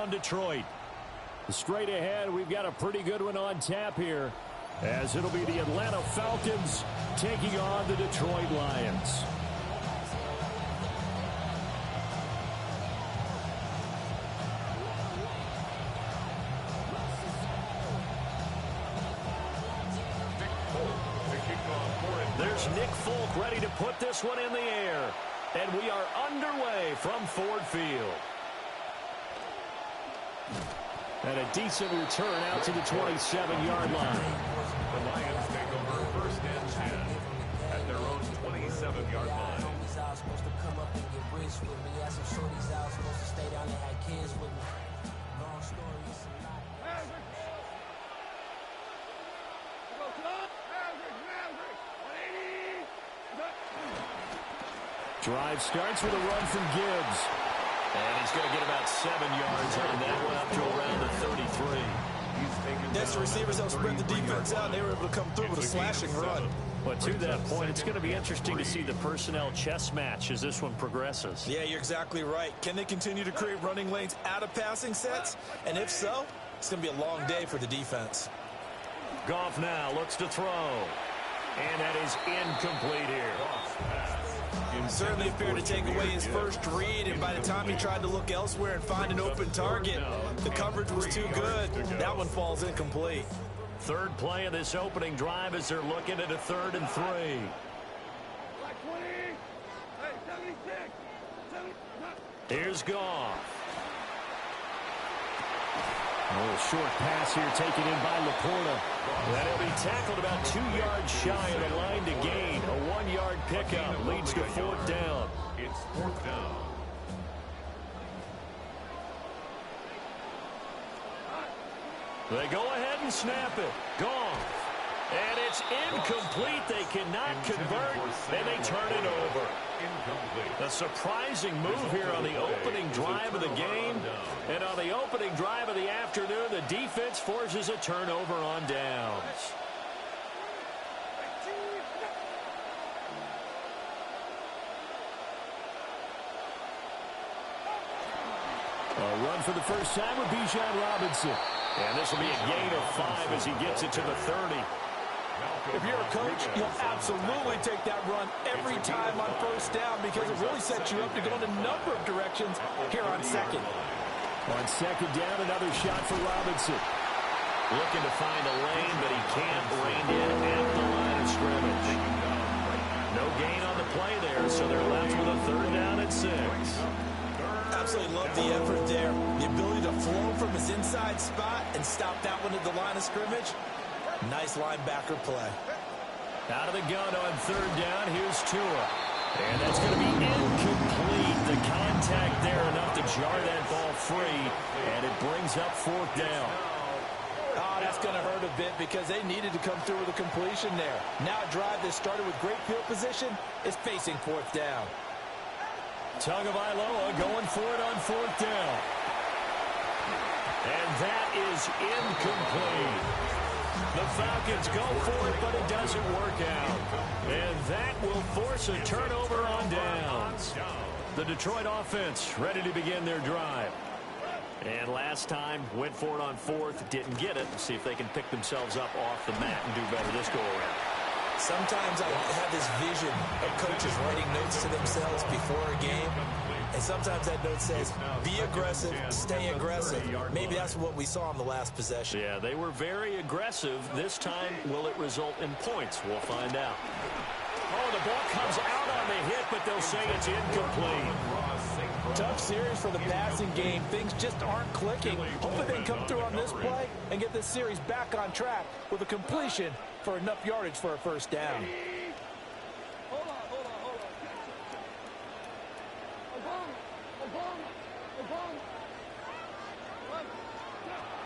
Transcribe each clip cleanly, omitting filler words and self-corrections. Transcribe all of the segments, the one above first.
on Detroit. Straight ahead, we've got a pretty good one on tap here, as it'll be the Atlanta Falcons taking on the Detroit Lions. There's Nick Folk ready to put this one in the air. And we are underway from Ford Field. And a decent return out to the 27-yard line. The Lions take over first and 10 at their own 27-yard line. Drive starts with a run from Gibbs. And he's going to get about 7 yards on that one, up to around the 33. Yes, the receivers helped spread the defense out. They were able to come through with a slashing run. But to that point, it's going to be interesting to see the personnel chess match as this one progresses. Yeah, you're exactly right. Can they continue to create running lanes out of passing sets? And if so, it's going to be a long day for the defense. Goff now looks to throw. And that is incomplete here. Certainly appeared to take away his first read, and by the time he tried to look elsewhere and find an open target, the coverage was too good. That one falls incomplete. Third play of this opening drive as they're looking at a 3rd and 3. Here's Goff. A little short pass here taken in by Laporta. And he'll be tackled about 2 yards shy of the line to gain. A 1-yard pickup leads to 4th down. It's 4th down. They go ahead and snap it. Goff. And it's incomplete. They cannot convert, and they turn it over. A surprising move here on the opening drive of the game. And on the opening drive of the afternoon, the defense forces a turnover on downs. A run for the first time with Bijan Robinson. And this will be a gain of 5 as he gets it to the 30. If you're a coach, you'll absolutely take that run every time on first down because it really sets you up to go in a number of directions here on second. On second down, another shot for Robinson. Looking to find a lane, but he can't. Reined in at the line of scrimmage. No gain on the play there, so they're left with a 3rd down and 6. Absolutely love the effort there. The ability to flow from his inside spot and stop that one at the line of scrimmage. Nice linebacker play. Out of the gun on 3rd down. Here's Tua. And that's going to be incomplete. The contact there enough to jar that ball free. And it brings up 4th down. Oh, that's going to hurt a bit because they needed to come through with a completion there. Now a drive that started with great field position is facing 4th down. Tagovailoa going for it on 4th down. And that is incomplete. The Falcons go for it, but it doesn't work out. And that will force a turnover on downs. The Detroit offense ready to begin their drive. And last time, went for it on 4th, didn't get it. See if they can pick themselves up off the mat and do better this go-around. Sometimes I have this vision of coaches writing notes to themselves before a game. And sometimes that note says, be aggressive, stay aggressive. Maybe that's what we saw in the last possession. Yeah, they were very aggressive. This time, will it result in points? We'll find out. Oh, the ball comes out on the hit, but they'll say it's incomplete. Tough series for the passing game. Things just aren't clicking. Hopefully they can come through on this play and get this series back on track with a completion for enough yardage for a first down.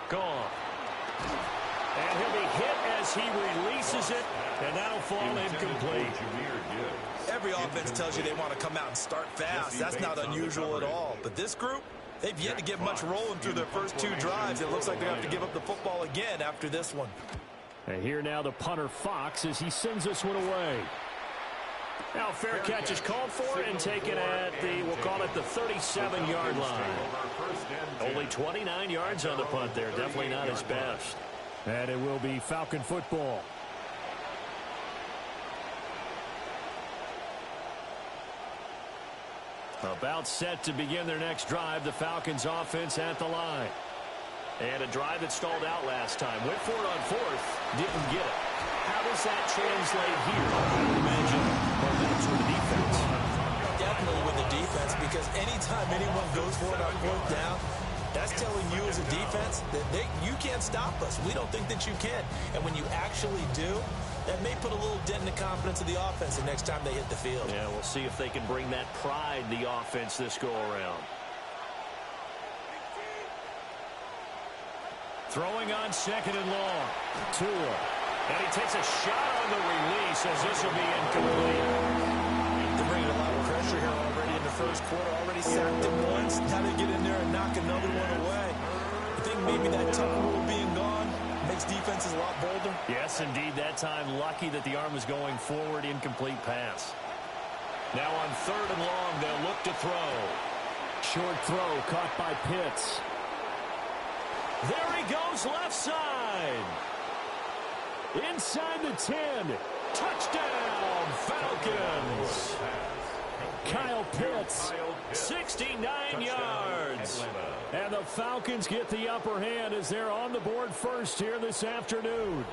Gone. And he'll be hit as he releases it, and that'll fall incomplete. Every offense tells you they want to come out and start fast. That's not unusual at all. But this group, they've yet to get much rolling through their first 2 drives. It looks like they're going to have to give up the football again after this one. And here now the punter Fox as he sends this one away. Now fair catch is called for and taken at the, we'll call it the 37-yard line. Only 29 yards on the punt there. Definitely not his best. And it will be Falcon football. About set to begin their next drive. The Falcons offense at the line. And a drive that stalled out last time. Went for it on fourth. Didn't get it. How does that translate here? I would imagine momentum with the defense. Definitely with the defense, because anytime anyone goes for it on fourth down, that's telling you as a defense that you can't stop us. We don't think that you can. And when you actually do, that may put a little dent in the confidence of the offense the next time they hit the field. Yeah, we'll see if they can bring that pride in the offense this go-around. Throwing on second and long. Tua. And he takes a shot on the release as this will be incomplete. They're bringing a lot of pressure here already in the first quarter. Already sacked him once. Now they get in there and knock another one away. I think maybe that tuck rule being gone makes defenses a lot bolder. Yes, indeed. That time lucky that the arm was going forward. Incomplete pass. Now on third and long, they'll look to throw. Short throw caught by Pitts. There he goes left side. Inside the 10. Touchdown, Falcons. Kyle Pitts. 69 yards. And the Falcons get the upper hand as they're on the board first here this afternoon.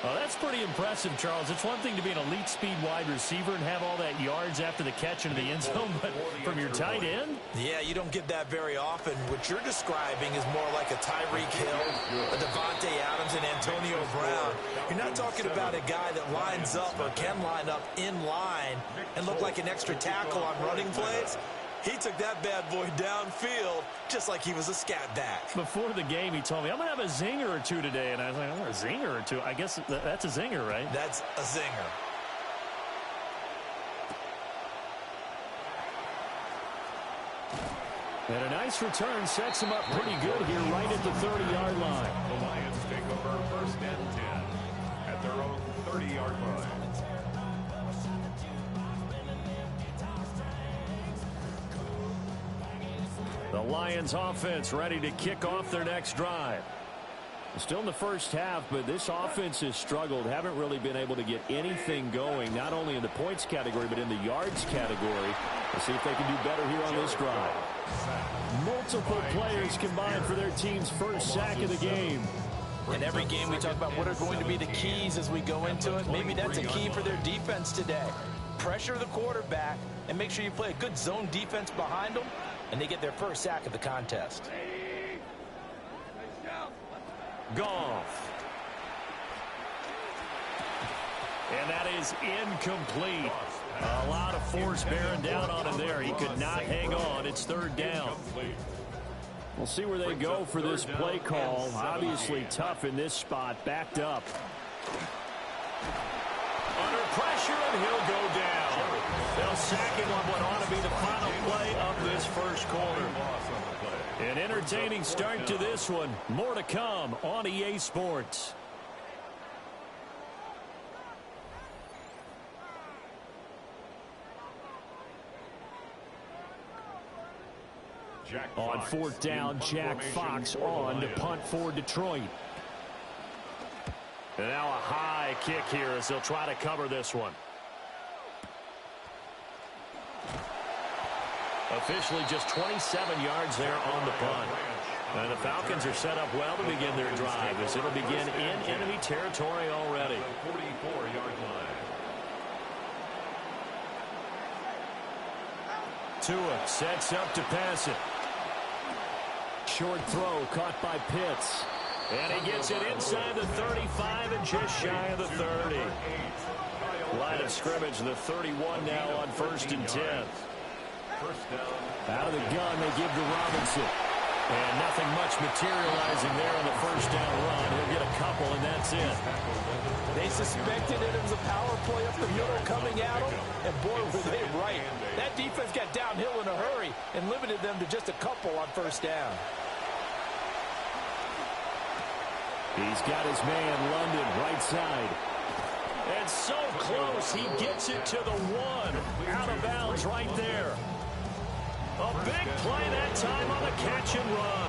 Oh, that's pretty impressive, Charles. It's one thing to be an elite speed wide receiver and have all that yards after the catch into the end zone, but from your tight end? Yeah, you don't get that very often. What you're describing is more like a Tyreek Hill, a Devontae Adams, and Antonio Brown. You're not talking about a guy that lines up or can line up in line and look like an extra tackle on running plays. He took that bad boy downfield just like he was a scat back. Before the game, he told me, I'm going to have a zinger or two today. And I was like, oh, a zinger or two? I guess that's a zinger, right? That's a zinger. And a nice return sets him up pretty good here right at the 30-yard line. The Lions take over first and 10 at their own 30-yard line. The Lions offense ready to kick off their next drive. Still in the first half, but this offense has struggled. Haven't really been able to get anything going, not only in the points category, but in the yards category. We'll see if they can do better here on this drive. Multiple players combined for their team's first sack of the game. In every game, we talk about what are going to be the keys as we go into it. Maybe that's a key for their defense today. Pressure the quarterback and make sure you play a good zone defense behind them, and they get their first sack of the contest. Goff. And that is incomplete. A lot of force bearing down on him there. He could not hang on. It's third down. We'll see where they go for this play call. Obviously tough in this spot. Backed up. Under pressure, and he'll go down. They'll sack him on what ought to be the final play of this first quarter. An entertaining start to this one. More to come on EA Sports. On fourth down, Jack Fox on to punt for Detroit. And now a high kick here as they'll try to cover this one. Officially just 27 yards there on the punt. And the Falcons are set up well to begin their drive as it'll begin in enemy territory already. 44-yard line. Tua sets up to pass it. Short throw caught by Pitts. And he gets it inside the 35 and just shy of the 30. Line of scrimmage, the 31 now on first and 10. Out of the gun, they give to Robinson. And nothing much materializing there on the first down run. He'll get a couple, and that's it. They suspected it was a power play up the middle coming at them, and boy, were they right. That defense got downhill in a hurry and limited them to just a couple on first down. He's got his man, London, right side. And so close, he gets it to the 1. Out of bounds right there. A big play that time on the catch and run.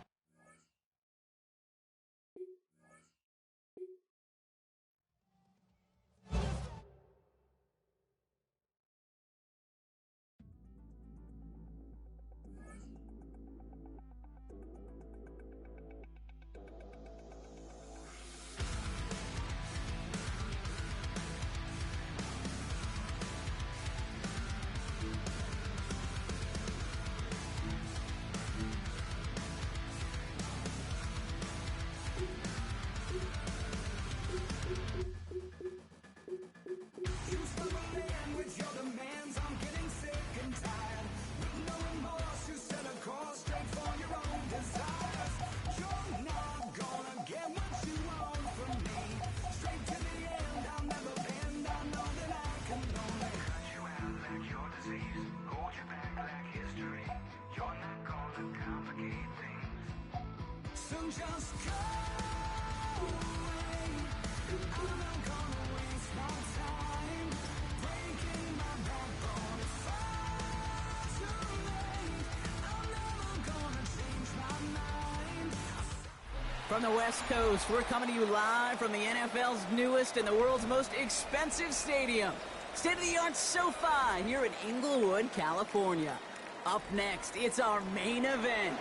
From the West Coast, we're coming to you live from the NFL's newest and the world's most expensive stadium. State-of-the-art SoFi here in Inglewood, California. Up next, it's our main event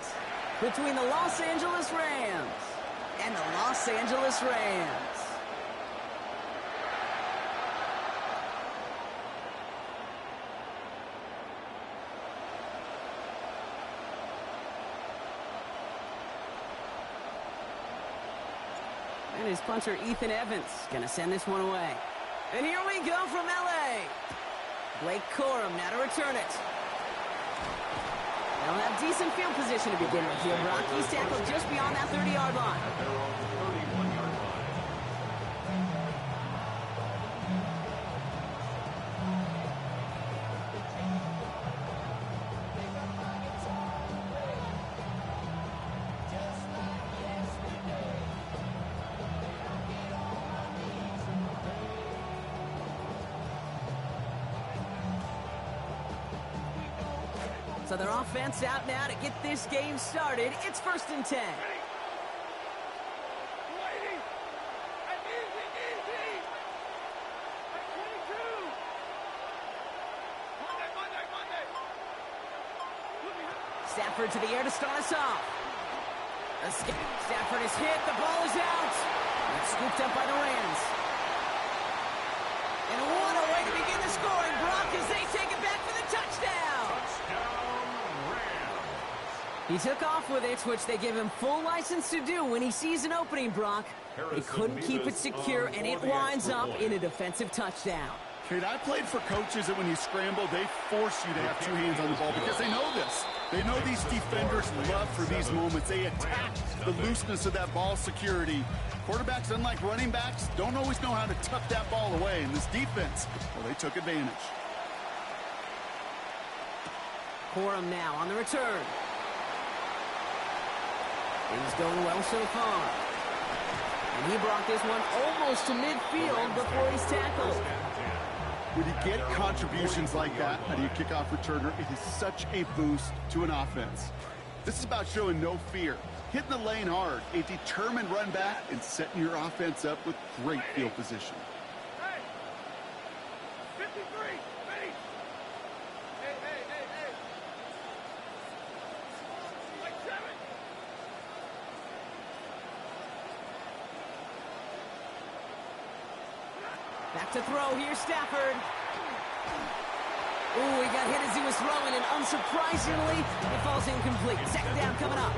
between the Los Angeles Rams and the Los Angeles Rams. And his punter, Ethan Evans, going to send this one away. And here we go from L.A. Blake Corum now to return it. They'll have decent field position to begin with here. Brock, he's tackled just beyond that 30-yard line. At their own 31-yard line. So their offense out now to get this game started. It's 1st and 10. Stafford to the air to start us off. Stafford is hit. The ball is out. It's scooped up by the Rams. And what a way to begin the scoring, Brock, as they take it back for the touchdown. He took off with it, which they give him full license to do when he sees an opening, Brock. They couldn't keep it secure, and it winds up in a defensive touchdown. Kate, I played for coaches that when you scramble, they force you to have two hands on the ball because they know this. They know these defenders love for these moments. They attack the looseness of that ball security. Quarterbacks, unlike running backs, don't always know how to tuck that ball away. And this defense, well, they took advantage. Corum now on the return. Things going well so far. And he brought this one almost to midfield before he's tackled. When you get contributions like that out of your kickoff returner, it is such a boost to an offense. This is about showing no fear, hitting the lane hard, a determined run back, and setting your offense up with great field position. Hey! 53! Ready! Hey! Like 7! Back to throw. Here's Stafford. Ooh, he got hit as he was throwing, and unsurprisingly, it falls incomplete. Second down coming up.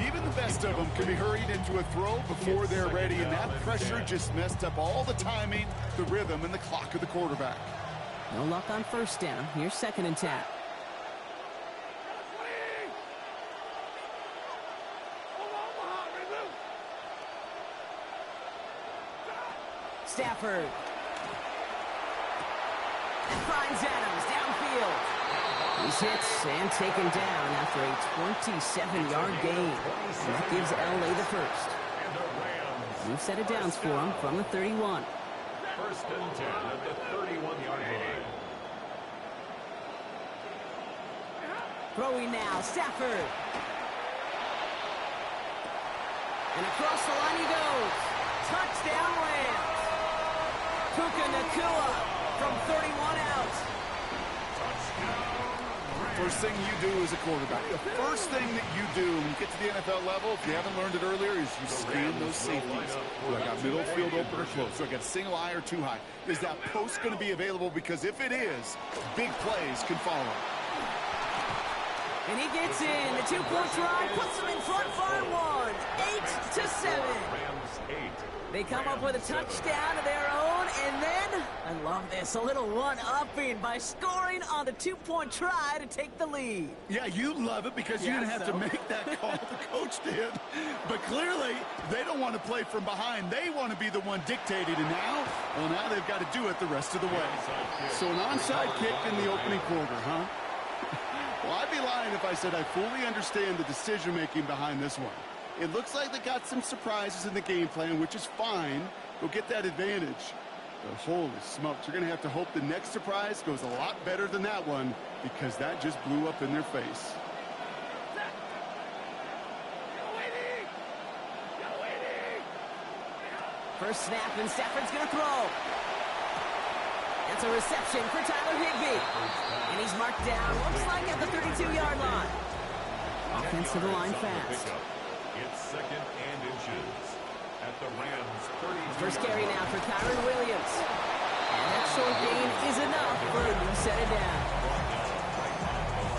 Even the best of them can be hurried into a throw before they're ready, and that pressure just messed up all the timing, the rhythm, and the clock of the quarterback. No luck on first down. Here's 2nd and 10. Stafford. And finds Adams downfield. He's hit and taken down after a 27-yard gain. That gives L.A. the first. New set of downs for him from the 31. First and 10 at the 31-yard line. Throwing now, Stafford. And across the line he goes. Touchdown Rams. Puka Nacua from 31 out. First thing you do as a quarterback, the first thing that you do when you get to the NFL level, if you haven't learned it earlier, is you scan those safeties. Do I got middle field open or close? Do I got single high or too high? Is that post going to be available? Because if it is, big plays can follow. And he gets in. The two-point try puts them in front by one. 8-7. They come up with a touchdown of their own, and then, I love this, a little one-upping by scoring on the two-point try to take the lead. Yeah, you love it because you didn't have to make that call. The coach did. But clearly, they don't want to play from behind. They want to be the one dictating. And now, well, now they've got to do it the rest of the way. So an onside kick in the opening quarter, huh? Well, I'd be lying if I said I fully understand the decision-making behind this one. It looks like they got some surprises in the game plan, which is fine. Go get that advantage. But holy smokes, you're going to have to hope the next surprise goes a lot better than that one, because that just blew up in their face. First snap, and Stafford's going to throw. That's a reception for Tyler Higbee. And he's marked down, looks like at the 32-yard line. Offense to the line fast. It's second and inches at the Rams' 32. First carry now for Kyron Williams. And that short gain is enough for a new set it down.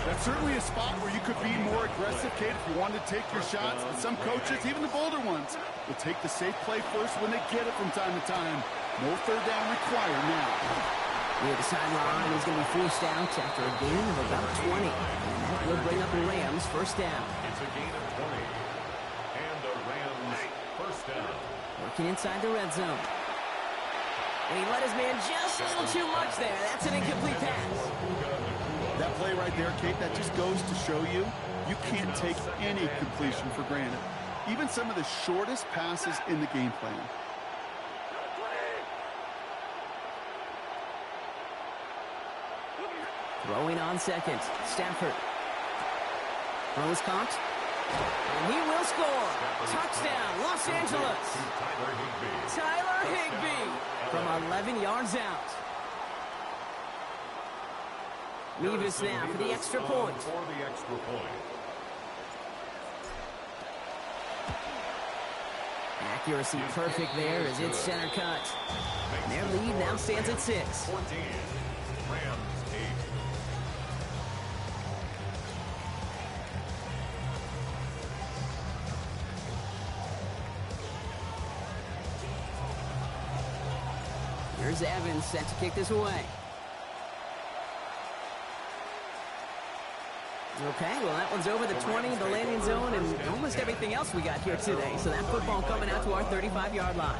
That's certainly a spot where you could be more aggressive, Kate, if you wanted to take your shots. But some coaches, even the bolder ones, will take the safe play first when they get it from time to time. No third down required now. Near the sideline, he's going to be forced out after a gain of about 20. And that will bring up the Rams' first down. It's a gain of 20. And the Rams' first down. Working inside the red zone. And he let his man just a little too much there. That's an incomplete pass. That play right there, Kate, that just goes to show you, you can't take any completion for granted. Even some of the shortest passes in the game plan. Throwing on second, Stafford. Throws caught. And he will score. Touchdown, Los Angeles. Tyler Higbee from 11 yards out. Mevis now for the extra point. Accuracy perfect there as it's center cut. Their lead now stands at 6. 14. Rams 8. Here's Evans set to kick this away. Okay, well, that one's over the 20, the landing zone, and almost everything else we got here today. So that football coming out to our 35-yard line.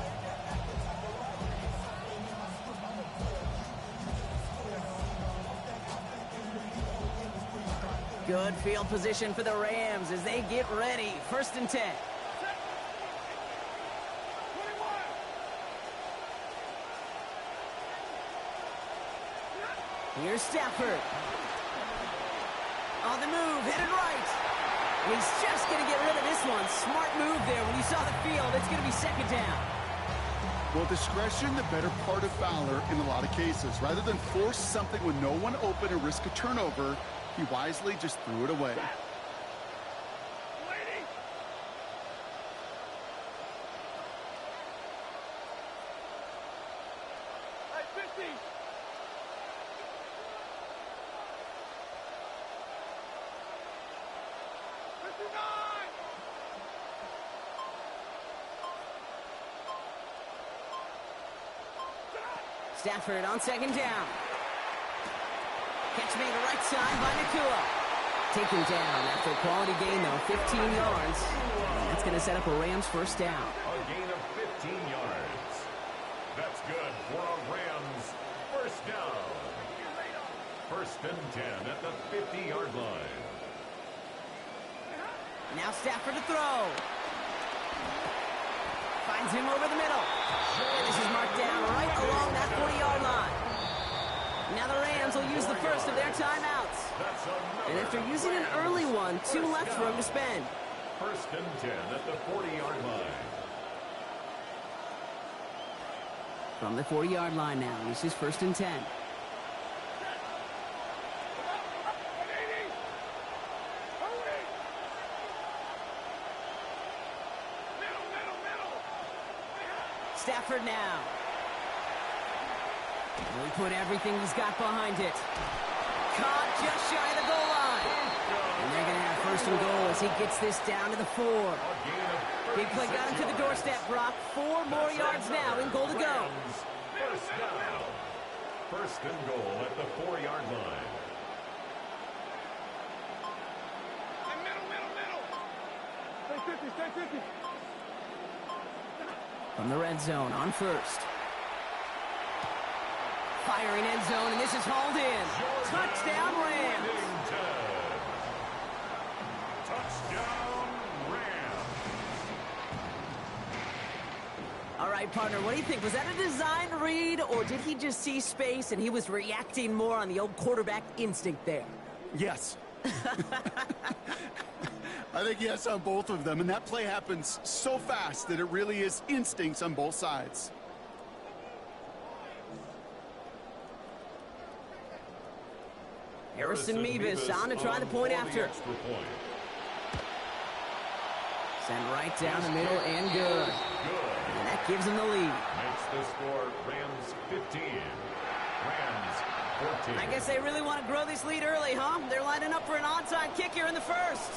Good field position for the Rams as they get ready. First and 10. Here's Stafford. On the move, headed right. And he's just going to get rid of this one. Smart move there. When you saw the field, it's going to be second down. Well, discretion, the better part of valor in a lot of cases. Rather than force something with no one open and risk a turnover, he wisely just threw it away. Stafford on second down. Catch made right side by Nacua. Taken down after a quality gain, though, 15 yards. And that's going to set up a Rams first down. A gain of 15 yards. That's good for a Rams first down. First and 10 at the 50-yard line. Now Stafford to throw. Finds him over the middle. And this is marked down right along that 40-yard line. Now the Rams will use the first of their timeouts. And after using an early one, 2 left for him to spend. First and 10 at the 40-yard line. From the 40-yard line now, this is first and 10. Stafford now. He put everything he's got behind it. Caught just shy of the goal line. And they're going to have first and goal as he gets this down to the 4. Big play got him to the doorstep, Brock. 4 more yards now and goal to go. First down. First and goal at the 4-yard line. Stay 50. From the red zone on first. Firing end zone, and this is hauled in. Touchdown, Rams. Touchdown, Rams. All right, partner, what do you think? Was that a design read, or did he just see space and he was reacting more on the old quarterback instinct there? Yes. I think yes on both of them, and that play happens so fast that it really is instincts on both sides. Harrison Mevis on to try the point after. Send right down the middle and good. And that gives him the lead. Makes the score Rams 15. Rams 14. I guess they really want to grow this lead early, huh? They're lining up for an onside kick here in the first.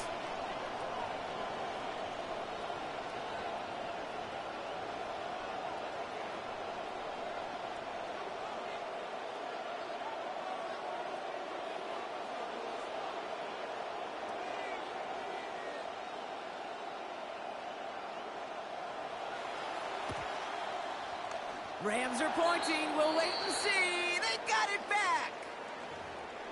Rams are pointing. We'll wait and see. They got it back.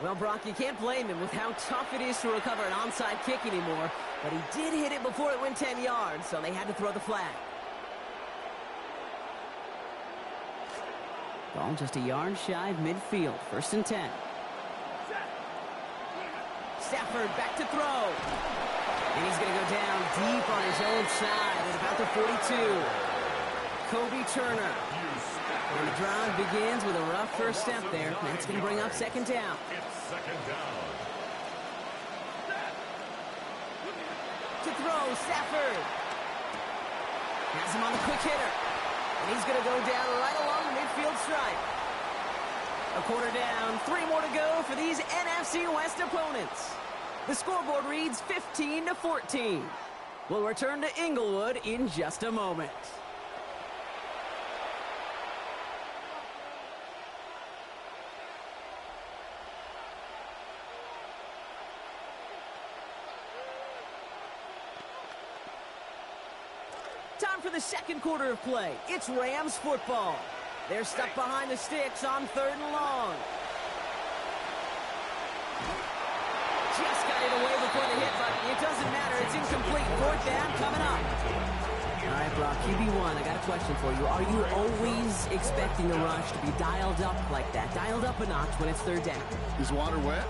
Well, Brock, you can't blame him with how tough it is to recover an onside kick anymore. But he did hit it before it went 10 yards, so they had to throw the flag. Ball just a yard shy of midfield. First and 10. Stafford back to throw. And he's going to go down deep on his own side at about the 42. Kobe Turner. And the drive begins with a rough first step there. That's going to bring up second down. It's second down. To throw, Stafford. Has him on the quick hitter. And he's going to go down right along the midfield stripe. A quarter down, 3 more to go for these NFC West opponents. The scoreboard reads 15-14. We'll return to Inglewood in just a moment. Time for the second quarter of play. It's Rams football. They're stuck behind the sticks on 3rd and long. Just got it away before the hit, but it doesn't matter. It's incomplete. 4th down coming up. All right, Brock, QB1, I got a question for you. Are you always expecting the rush to be dialed up like that? Dialed up a notch when it's 3rd down? Is water wet?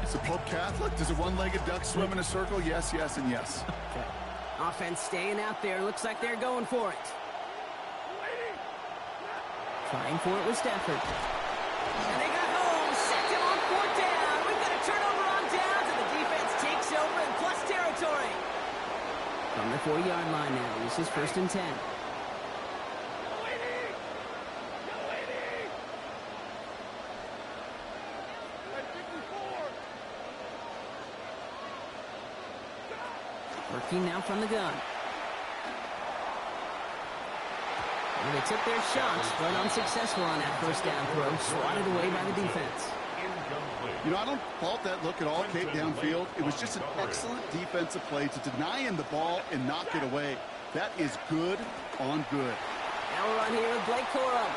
Is the Pope Catholic? Does a one-legged duck swim in a circle? Yes, yes, and yes. Okay. Offense staying out there. Looks like they're going for it. Trying for it with Stafford. And they got home. Sacked him on 4th down. We've got a turnover on downs, and the defense takes over in plus territory. From the 40-yard line now. This is 1st and 10. Working now from the gun. And they took their shots, but unsuccessful on that 1st down throw. Swatted away by the defense. You know, I don't fault that look at all, Kate, downfield. It was just an excellent defensive play to deny him the ball and knock it away. That is good on good. Now we're on here with Blake Corum.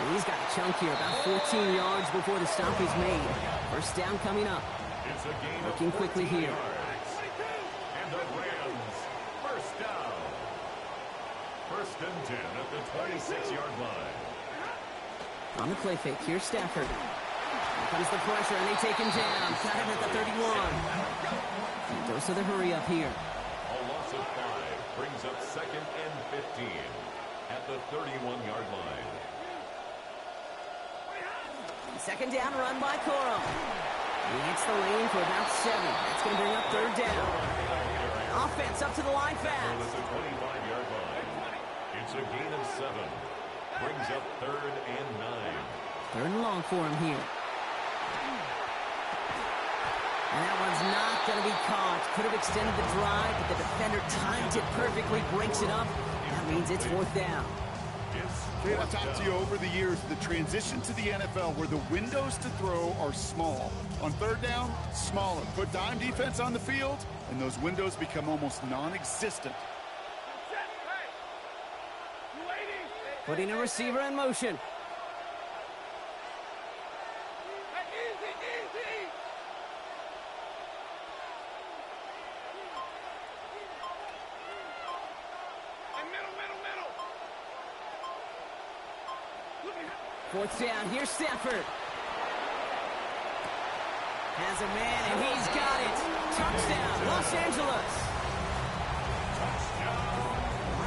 And he's got a chunk here, about 14 yards before the stop is made. 1st down coming up. It's a game Working quickly here. And the Rams, 1st down. First and 10 at the 26-yard line. On the play fake, here's Stafford. Here comes the pressure, and they take him down. Got him at the 31. And goes to the hurry up here. A loss of 5 brings up second and 15 at the 31-yard line. Second down run by Coral. He hits the lane for about 7. That's going to bring up third down. Offense up to the line fast. It's a 25-yard line. It's a gain of 7. Brings up third and 9. Third and long for him here. And that one's not going to be caught. Could have extended the drive, but the defender timed it perfectly, breaks it up. That means it's fourth down. Kate, I've talked to you over the years, the transition to the NFL where the windows to throw are small. On third down, smaller. Put dime defense on the field, and those windows become almost non-existent. Putting a receiver in motion. Fourth down, here's Stafford. Has a man, and he's got it. Touchdown, Los Angeles.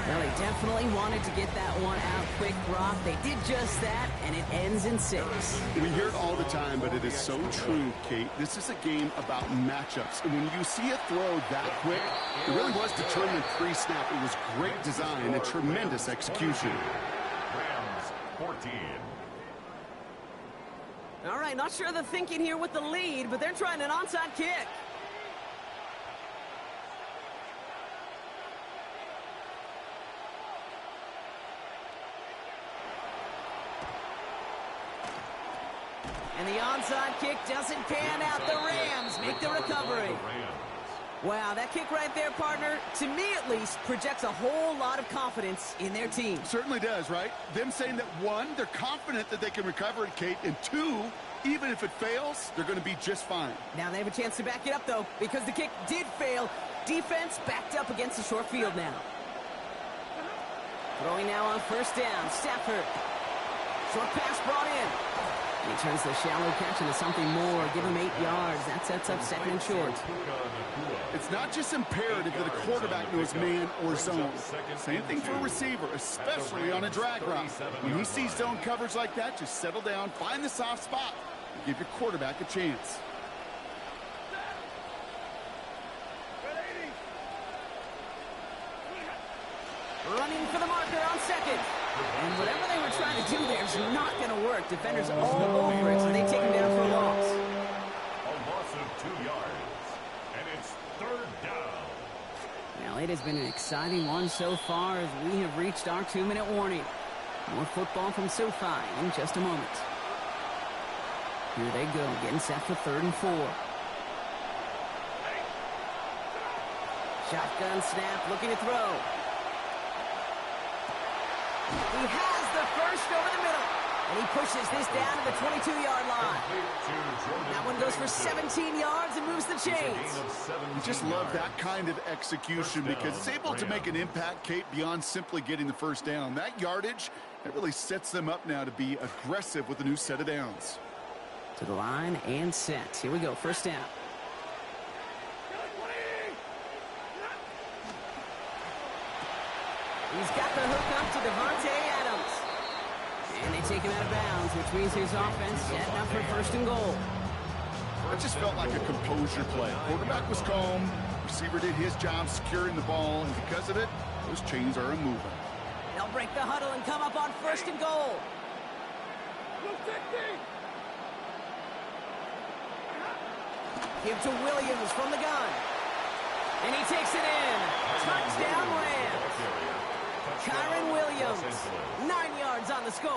Well, he definitely wanted to get that one out quick, Brock. They did just that, and it ends in 6. We hear it all the time, but it is so true, Kate. This is a game about matchups. And when you see a throw that quick, it really was determined pre-snap. It was great design and tremendous execution. Rams 14. All right, not sure of the thinking here with the lead, but they're trying an onside kick. And the onside kick doesn't pan out. The Rams make the recovery. Wow, that kick right there, partner, to me at least, projects a whole lot of confidence in their team. Certainly does, right? Them saying that, 1, they're confident that they can recover it, Kate, and 2, even if it fails, they're going to be just fine. Now they have a chance to back it up, though, because the kick did fail. Defense backed up against the short field now. Throwing now on first down. Stafford. Short pass brought in. He turns the shallow catch into something more. Give him 8 yards. That sets up second and short. It's not just imperative that a quarterback knows man or zone. Same thing for a receiver, especially on a drag route. When he sees zone coverage like that, just settle down, find the soft spot, and give your quarterback a chance. Running for the marker on second. And whatever they were trying to do there is not going to work. Defenders all over it, so they take him down for a loss. A loss of 2 yards. And it's third down. Well, it has been an exciting one so far as we have reached our 2-minute warning. More football from SoFi in just a moment. Here they go, getting set for third and 4. Shotgun snap, looking to throw. He has the first over the middle. And he pushes this down to the 22-yard line. That one goes for 17 yards and moves the chains. You just love that kind of execution because it's able to make an impact, Kate, beyond simply getting the first down. That yardage, it really sets them up now to be aggressive with a new set of downs. To the line and set. Here we go, first down. He's got the hook up to Devontae Adams. And they take him out of bounds, which means his offense setting up for first and goal. It just felt like a composure play. Quarterback was calm. Receiver did his job securing the ball, and because of it, those chains are moving. They'll break the huddle and come up on first and goal. Give to Williams from the gun. And he takes it in. Touchdown Rams. Kyron Williams, 9 yards on the score.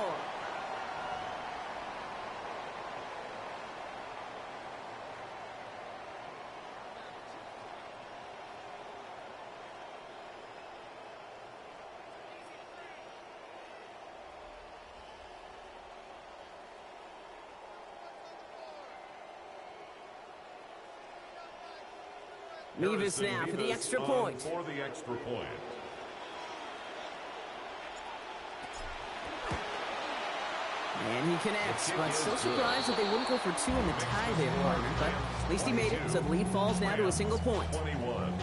Mevis now for the extra point. For the extra point. And he connects, but still surprised that they wouldn't go for two in the tie there, partner. But at least he made it, so the lead falls now to a single point. 21.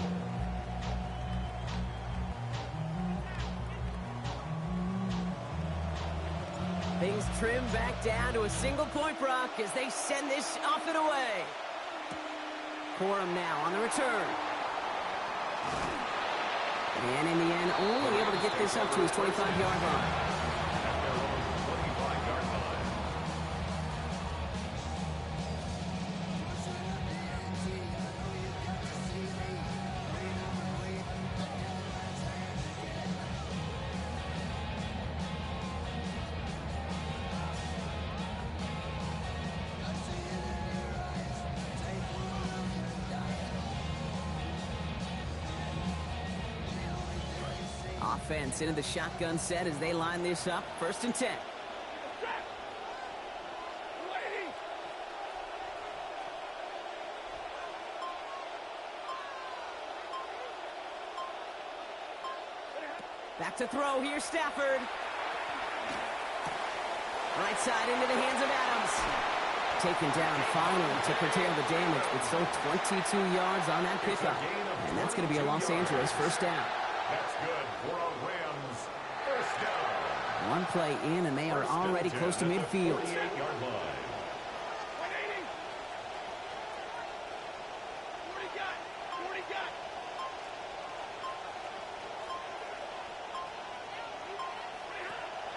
Things trim back down to a single point, Brock, as they send this off and away. Corum now on the return. And in the end, only able to get this up to his 25-yard line. Offense into the shotgun set as they line this up. 1st and 10. Back to throw here, Stafford. Right side into the hands of Adams. Taken down finally to curtail the damage, but still 22 yards on that pickup. And that's going to be a Los Angeles 1st down. That's good for a Rams 1st down. One play in, and they are already close to midfield. 48-yard line.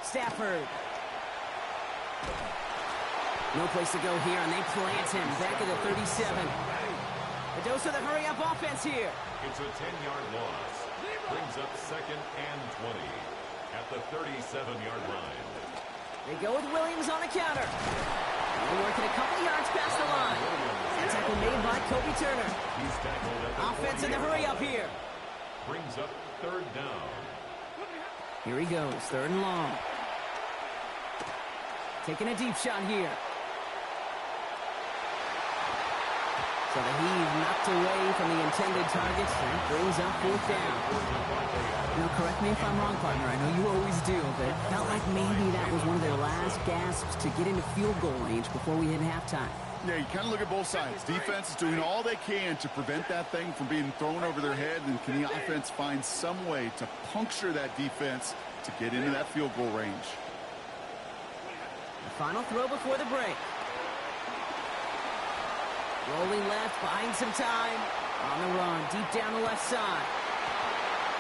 Stafford. No place to go here, and they plant him back at the 37. A dose of the hurry-up offense here. It's a 10-yard loss. Brings up 2nd and 20 at the 37-yard line. They go with Williams on the counter. They're working a couple yards past the line. That tackle made by Kobe Turner. He's tackled at the Offense in the hurry-up here. Brings up 3rd down. Here he goes, 3rd and long. Taking a deep shot here. So the heave knocked away from the intended target. That brings up 4th down. Now, correct me if I'm wrong, partner. I know you always do, but it felt like maybe that was one of their last gasps to get into field goal range before we hit halftime. Yeah, you kind of look at both sides. Defense is doing all they can to prevent that thing from being thrown over their head, and can the offense find some way to puncture that defense to get into that field goal range? The final throw before the break. Rolling left, buying some time. On the run, deep down the left side.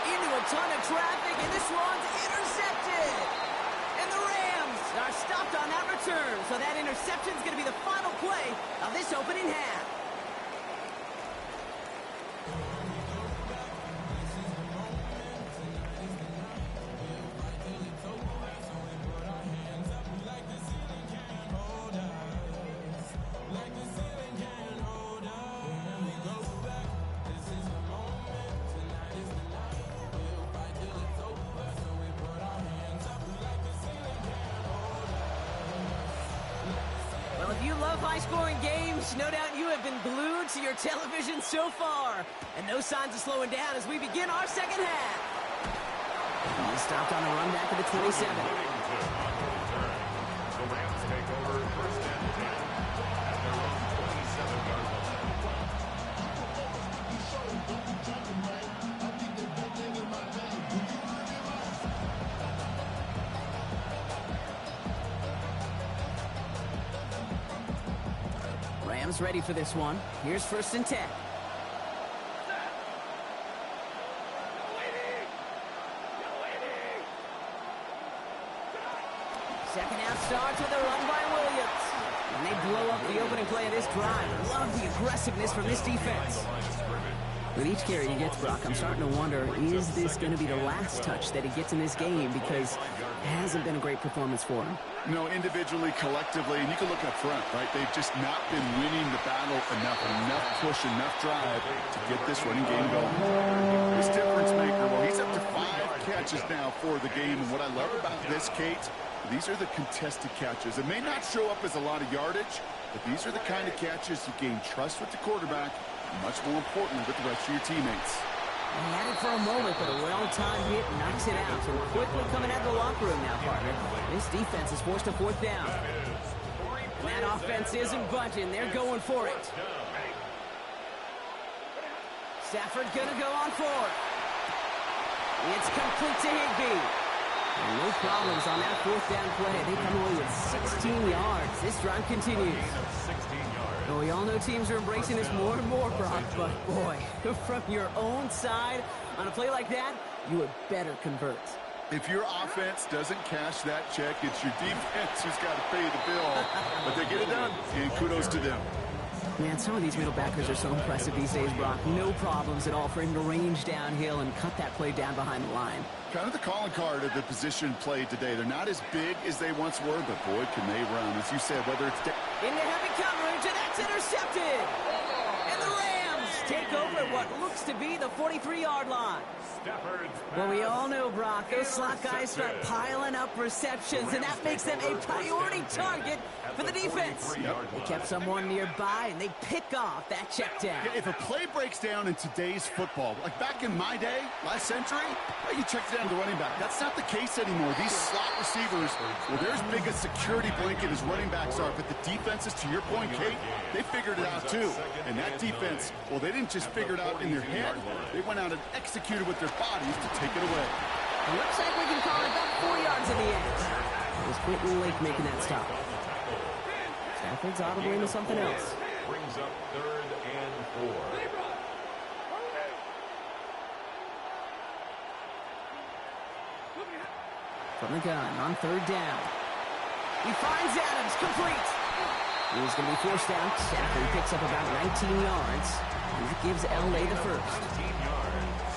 Into a ton of traffic, and this one's intercepted. And the Rams are stopped on that return. So that interception is going to be the final play of this opening half. High-scoring games, no doubt you have been glued to your television so far. And no signs of slowing down as we begin our second half. He stopped on the run back at the 27. The Rams take over 1st and 10 at their own 27-yard line. Rams ready for this one. Here's 1st and 10. Second half starts with a run by Williams. And they blow up the opening play of this drive. Love the aggressiveness from this defense. With each carry he gets, Brock, I'm starting to wonder, is this going to be the last touch that he gets in this game? Because it hasn't been a great performance for him. No, individually, collectively, and you can look up front, right? They've just not been winning the battle enough push, enough drive to get this running game going. This difference maker, well, he's up to 5 catches now for the game, and what I love about this, Kate, these are the contested catches. It may not show up as a lot of yardage, but these are the kind of catches you gain trust with the quarterback, and much more importantly, with the rest of your teammates. He had it for a moment, but a well-timed hit knocks it out. So quickly coming out of the locker room now, partner. This defense is forced to fourth down. And that offense isn't budging. They're going for it. Stafford gonna go on fourth. It's complete to Higbee. And no problems on that fourth down play. They come away with 16 yards. This drive continues. Well, we all know teams are embracing this more and more, Brock, but boy, from your own side, on a play like that, you would better convert. If your offense doesn't cash that check, it's your defense who's got to pay the bill. But they get it done, and kudos to them. Man, some of these middle backers are so impressive these days, Brock. No problems at all for him to range downhill and cut that play down behind the line. Kind of the calling card of the position played today. They're not as big as they once were, but boy, can they run. As you said, whether it's... Into heavy coverage, and that's intercepted! And the Rams take over at what looks to be the 43-yard line. Well, we all know, Brock, those slot guys start piling up receptions, and that makes them a priority target for the defense. They kept someone nearby, and they pick off that check down. If a play breaks down in today's football, like back in my day, last century, you check it down to running back. That's not the case anymore. These slot receivers, well, they're as big a security blanket as running backs are, but the defenses, to your point, Kate, they figured it out too. And that defense, well, they didn't just figure it out in their head. They went out and executed with their bodies to take it away. It looks like we can call it about 4 yards in the end. It was Quentin Lake making that stop. Stafford's audibly into something else. Brings up 3rd and 4. From the gun on 3rd down. He finds Adams, complete. He's going to be forced out. Stafford picks up about 19 yards. And that gives L.A. the first. 19 yards.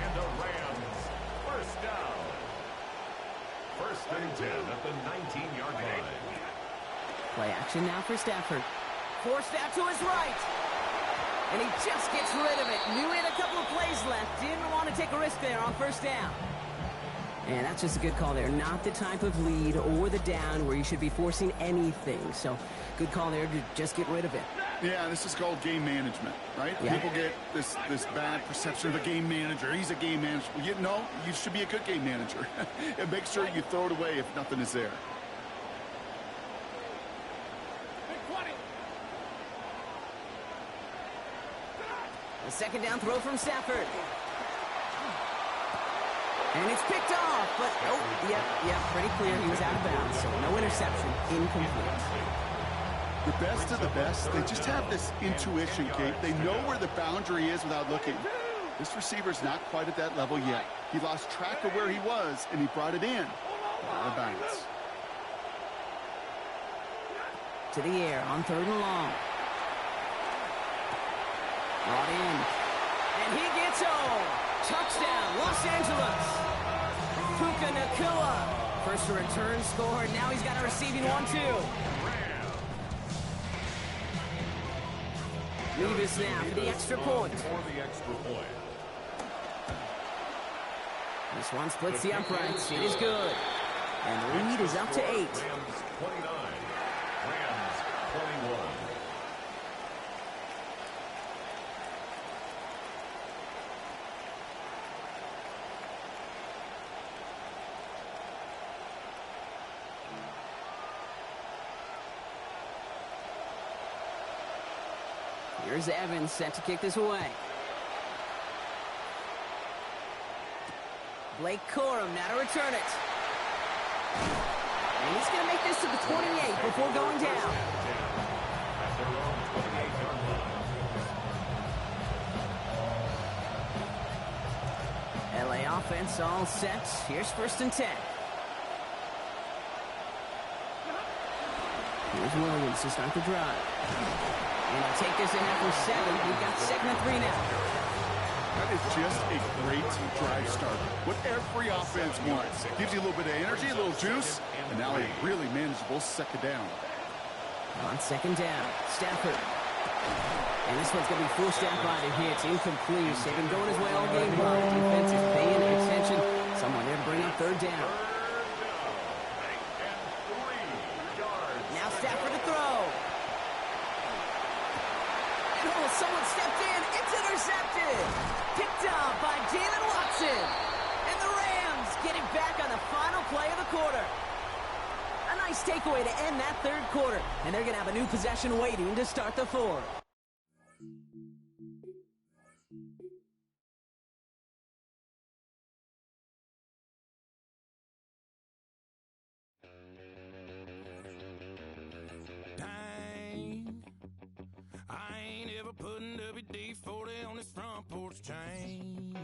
And the Rams, first down. 1st and 10 at the 19-yard line. Play action now for Stafford. Forced out to his right. And he just gets rid of it. Knew he had a couple of plays left. Didn't want to take a risk there on 1st down. And that's just a good call there. Not the type of lead or the down where you should be forcing anything. So, good call there to just get rid of it. Yeah, this is called game management, right? Yeah. People get this bad perception of a game manager. He's a game manager. Well, you should be a good game manager. And make sure you throw it away if nothing is there. The 2nd down throw from Stafford. And it's picked off, but, pretty clear he was out of bounds. So no interception, incomplete. The best of the best, they just have this intuition, Kate. They know where the boundary is without looking. This receiver's not quite at that level yet. He lost track of where he was, and he brought it in. Out of bounds. To the air on 3rd and long. Brought in. And he gets home. Touchdown, Los Angeles. Puka Nacua. First to return score. Now he's got a receiving one, too. Levis now for the extra point. This one splits the uprights. It is good. And the lead is up to 8. Rams 29. Rams 21. Here's Evans set to kick this away. Blake Corum now to return it. And he's going to make this to the 28 before going down. LA offense all set. Here's 1st and 10. Here's Williams to start the drive. And he'll take this ahead for 7. We've got 2nd and 3 now. That is just a great drive starter. What every offense wants. Gives you a little bit of energy, a little juice, and now a really manageable 2nd down. On 2nd down, Stafford. And this one's going to be forced out by the hits. Incomplete. They've been going his way all game long. Defense is paying attention. Someone there to bring up 3rd down. Now Stafford to throw. Someone stepped in. It's intercepted. Picked off on the final play of the quarter. A nice takeaway to end that third quarter. And they're going to have a new possession waiting to start the fourth. Dang, I ain't ever putting WD-40 on this front porch chain.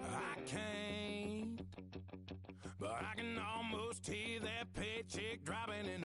I can't, but I can almost hear that paycheck dropping